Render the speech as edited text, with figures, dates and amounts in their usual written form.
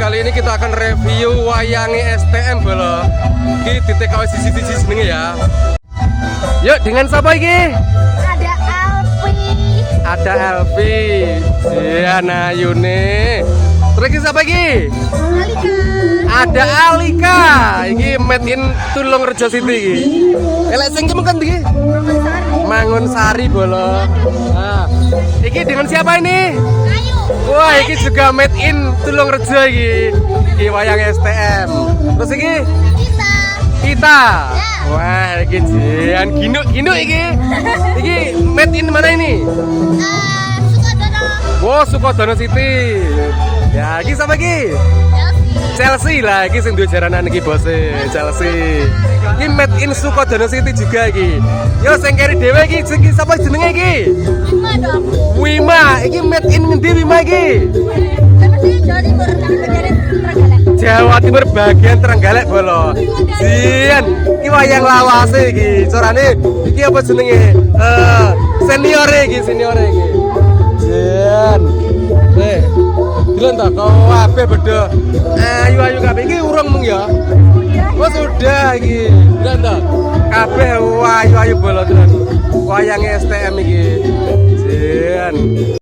kali ini kita akan review wayange STM bolo. Iki di TKW siji-siji jenenge ya. Yuk, dengan siapa iki? Ada Alfi. Ada Elvi, Diana Yune. Terus iki siapa iki? Alika. Ada Alika. Iki made in Tulungrejo City iki. Elek sing ki mungkin iki? Mangunsari bolo. Nah, iki dengan siapa ini? Ayo. Wah, iki juga made in Tulungrejo iki. Iki wayang STM. Terus iki Kita. kita. Wah, iki jian ginuk iki. Iki made in mana ini? Sukodono. Wow, Sukodono City. Ya, iki sama iki? Chelsea lah, iki sing duwe jaranan iki bose, Chelsea. Iki made in Sukodono City juga iki. Yo sing keri dhewe iki sapa jenenge iki? Lima dong. Wima, iki made in ngendi Wima iki? Tapi sih Jawa Timur tapi bagian Trenggalek. Jawa Timur bagian Trenggalek bolo. Jian, iki wayang lawase iki. Carane iki apa jenenge? Senior iki. Jian. Delon ta kabeh bedho. Ayu kabeh iki urung mung ya. Oh sudah iki. Delon ta. Kabeh ayu bolo tenan. Wayang STM iki. Jian.